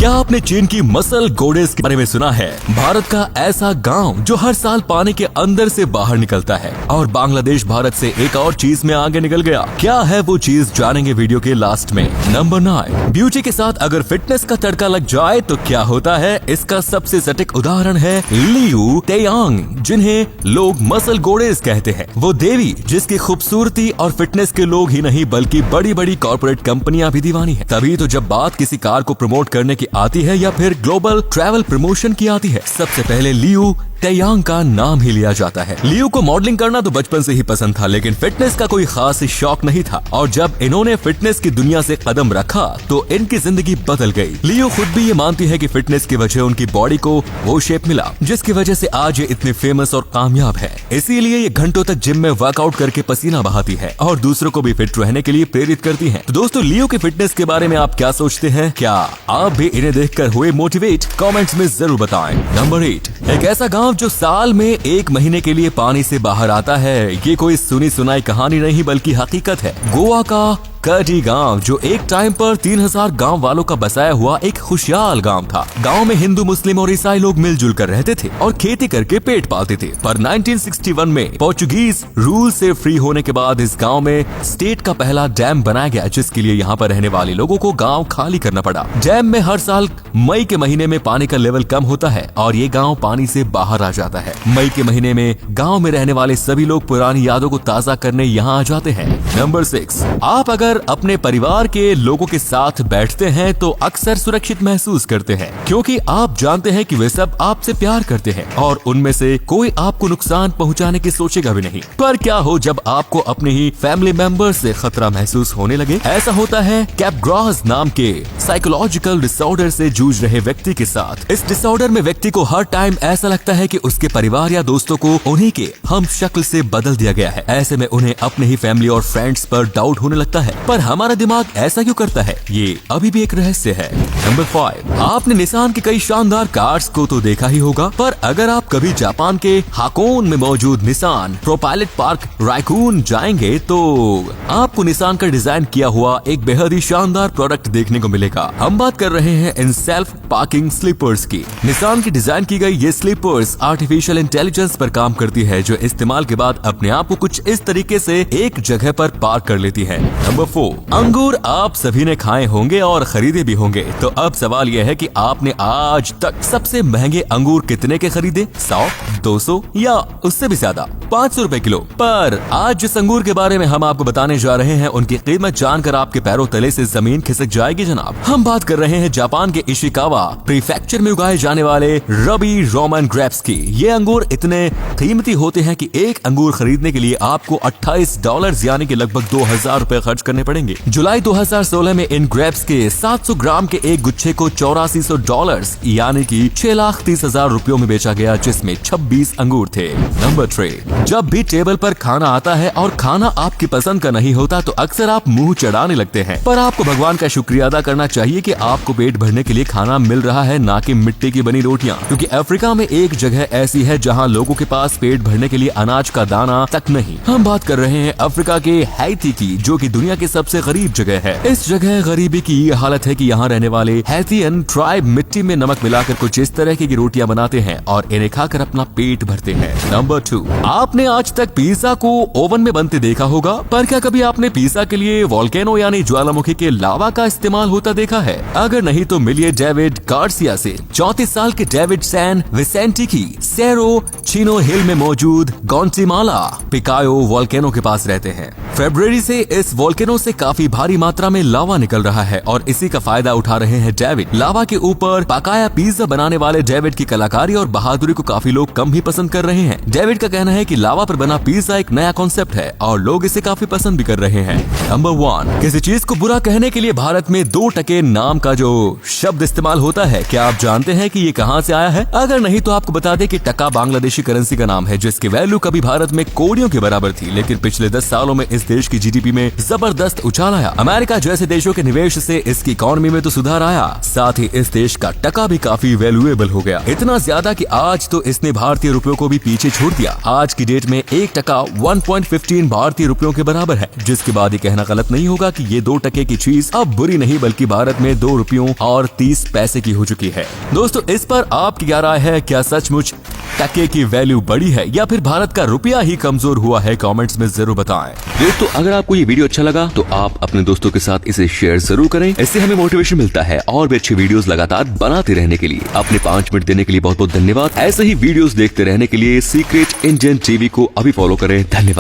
क्या आपने चीन की मसल गोडेस के बारे में सुना है? भारत का ऐसा गांव जो हर साल पानी के अंदर से बाहर निकलता है। और बांग्लादेश भारत से एक और चीज में आगे निकल गया। क्या है वो चीज, जानेंगे वीडियो के लास्ट में। नंबर 9, ब्यूटी के साथ अगर फिटनेस का तड़का लग जाए तो क्या होता है? इसका सबसे सटीक उदाहरण है लियू तेयांग, जिन्हें लोग मसल गोडेस कहते हैं। वो देवी जिसकी खूबसूरती और फिटनेस के लोग ही नहीं बल्कि बड़ी बड़ी कॉर्पोरेट कंपनियां भी दीवानी है। तभी तो जब बात किसी कार को प्रमोट करने की आती है या फिर ग्लोबल ट्रैवल प्रमोशन की आती है, सबसे पहले लियू तेयांग का नाम ही लिया जाता है। लियू को मॉडलिंग करना तो बचपन से ही पसंद था, लेकिन फिटनेस का कोई खास शौक नहीं था। और जब इन्होंने फिटनेस की दुनिया से कदम रखा तो इनकी जिंदगी बदल गई। लियू खुद भी ये मानती है कि फिटनेस की वजह उनकी बॉडी को वो शेप मिला जिसकी वजह से आज ये इतने फेमस और कामयाब है। इसीलिए ये घंटों तक जिम में वर्कआउट करके पसीना बहाती है और दूसरों को भी फिट रहने के लिए प्रेरित करती है। तो दोस्तों, लियू की फिटनेस के बारे में आप क्या सोचते हैं? क्या आप भी इन्हें देखकर हुए मोटिवेट? कमेंट्स में जरूर बताएं। नंबर 8, एक ऐसा गांव जो साल में 1 महीने के लिए पानी से बाहर आता है। ये कोई सुनी सुनाई कहानी नहीं बल्कि हकीकत है। गोवा का कडी गांव जो एक टाइम पर 3000 गांव वालों का बसाया हुआ एक खुशहाल गांव था। गांव में हिंदू, मुस्लिम और ईसाई लोग मिलजुल कर रहते थे और खेती करके पेट पालते थे। पर 1961 में पोर्चुगीज रूल से फ्री होने के बाद इस गांव में स्टेट का पहला डैम बनाया गया, जिसके लिए यहाँ पर रहने वाले लोगों को गांव खाली करना पड़ा। डैम में हर साल मई के महीने में पानी का लेवल कम होता है और ये गाँव पानी से बाहर आ जाता है। मई के महीने में गाँव में रहने वाले सभी लोग पुरानी यादों को ताजा करने यहाँ आ जाते हैं। नंबर 6, आप अगर अपने परिवार के लोगों के साथ बैठते हैं तो अक्सर सुरक्षित महसूस करते हैं, क्योंकि आप जानते हैं कि वे सब आपसे प्यार करते हैं और उनमें से कोई आपको नुकसान पहुंचाने की सोचेगा भी नहीं। पर क्या हो जब आपको अपने ही फैमिली मेंबर से खतरा महसूस होने लगे? ऐसा होता है कैपग्रॉस नाम के साइकोलॉजिकल डिसऑर्डर से जूझ रहे व्यक्ति के साथ। इस डिसऑर्डर में व्यक्ति को हर टाइम ऐसा लगता है कि उसके परिवार या दोस्तों को उन्हीं के हम शक्ल से बदल दिया गया है। ऐसे में उन्हें अपने ही फैमिली और फ्रेंड्स पर डाउट होने लगता है। पर हमारा दिमाग ऐसा क्यों करता है, ये अभी भी एक रहस्य है। नंबर 5, आपने निसान की कई शानदार कार्स को तो देखा ही होगा, पर अगर आप कभी जापान के हाकोन में मौजूद निसान प्रोपाइलट पार्क रायकून जाएंगे तो आपको निसान का डिजाइन किया हुआ एक बेहद ही शानदार प्रोडक्ट देखने को मिलेगा। हम बात कर रहे हैं इन सेल्फ पार्किंग स्लीपर्स की। निसान की डिजाइन की गई ये स्लीपर्स आर्टिफिशियल इंटेलिजेंस पर काम करती है, जो इस्तेमाल के बाद अपने आप को कुछ इस तरीके से एक जगह पर पार्क कर लेती है। नंबर 4, अंगूर आप सभी ने खाए होंगे और खरीदे भी होंगे। तो अब सवाल यह है कि आपने आज तक सबसे महंगे अंगूर कितने के खरीदे? 100, 200 या उससे भी ज्यादा? 500 रुपए किलो। पर आज जिस अंगूर के बारे में हम आपको बताने जा रहे हैं उनकी कीमत जानकर आपके पैरों तले से जमीन खिसक जाएगी जनाब। हम बात कर रहे हैं जापान के इशिकावा प्रीफेक्चर में उगाए जाने वाले रबी रोमन ग्रेप्स की। ये अंगूर इतने कीमती होते हैं कि एक अंगूर खरीदने के लिए आपको $28 यानी कि लगभग 2000 रुपए खर्च करने पड़ेंगे। जुलाई 2016 में इन ग्रेप्स के 700 ग्राम के एक गुच्छे को $8400 यानी कि 6,30,000 रुपयों में बेचा गया, जिसमें 26 अंगूर थे। नंबर 3, जब भी टेबल पर खाना आता है और खाना आपकी पसंद का नहीं होता तो अक्सर आप मुंह चढ़ाने लगते हैं। पर आपको भगवान का शुक्रिया अदा करना चाहिए कि आपको पेट भरने के लिए खाना मिल रहा है, ना कि मिट्टी की बनी रोटियां। क्योंकि अफ्रीका में एक जगह ऐसी है जहां लोगों के पास पेट भरने के लिए अनाज का दाना तक नहीं। हम बात कर रहे हैं अफ्रीका के हैती की, जो कि दुनिया की सबसे गरीब जगह है। इस जगह गरीबी की ये हालत है कि यहाँ रहने वाले हैथियन ट्राइब मिट्टी में नमक मिलाकर कुछ इस तरह की रोटियां बनाते हैं और इन्हें खाकर अपना पेट भरते हैं। नंबर 2, आपने आज तक पिज्जा को ओवन में बनते देखा होगा, पर क्या कभी आपने पिज्जा के लिए वोल्केनो यानी ज्वालामुखी के लावा का इस्तेमाल होता देखा है? अगर नहीं तो मिलिए डेविड गार्सिया से। 34 साल के डेविड सैन विसेंटी की सेरो चिनो हिल में मौजूद गॉन्टिमाला पिकायो वोल्केनो के पास रहते हैं। फरवरी से इस वोल्केनो से काफी भारी मात्रा में लावा निकल रहा है और इसी का फायदा उठा रहे हैं डेविड। लावा के ऊपर पकाया पिज्जा बनाने वाले डेविड की कलाकारी और बहादुरी को काफी लोग कम ही पसंद कर रहे हैं। डेविड का कहना है कि लावा पर बना पिज्जा एक नया कॉन्सेप्ट है और लोग इसे काफी पसंद भी कर रहे हैं। नंबर 1, किसी चीज को बुरा कहने के लिए भारत में 2 टके नाम का जो शब्द इस्तेमाल होता है, क्या आप जानते हैं कि ये कहां से आया है? अगर नहीं तो आपको बता दें कि टका बांग्लादेशी करेंसी का नाम है, जिसकी वैल्यू कभी भारत में कौड़ियों के बराबर थी, लेकिन पिछले 10 सालों में इस देश की जीडीपी में जबरदस्त उछाल आया। अमेरिका जैसे देशों के निवेश से इसकी इकोनॉमी में तो सुधार आया, साथ ही इस देश का टका भी काफी वैल्यूएबल हो गया। इतना ज्यादा कि आज तो इसने भारतीय रुपयों को भी पीछे छोड़ दिया। आज की डेट में 1 टका 1.15 भारतीय रुपयों के बराबर है, जिसके बाद ये कहना गलत नहीं होगा कि ये 2 टके की चीज अब बुरी नहीं बल्कि भारत में 2 रुपयों और 30 पैसे की हो चुकी है। दोस्तों, इस पर आपकी क्या राय है? क्या सचमुच टके की वैल्यू बढ़ी है या फिर भारत का रुपया ही कमजोर हुआ है? कमेंट्स में जरूर बताएं। दोस्तों, अगर आपको ये वीडियो अच्छा लगा तो आप अपने दोस्तों के साथ इसे शेयर जरूर करें। इससे हमें मोटिवेशन मिलता है और भी अच्छी वीडियोस लगातार बनाते रहने के लिए। अपने 5 मिनट देने के लिए बहुत बहुत धन्यवाद। ऐसे ही वीडियोस देखते रहने के लिए सीक्रेट इंडियन टीवी को अभी फॉलो करें। धन्यवाद।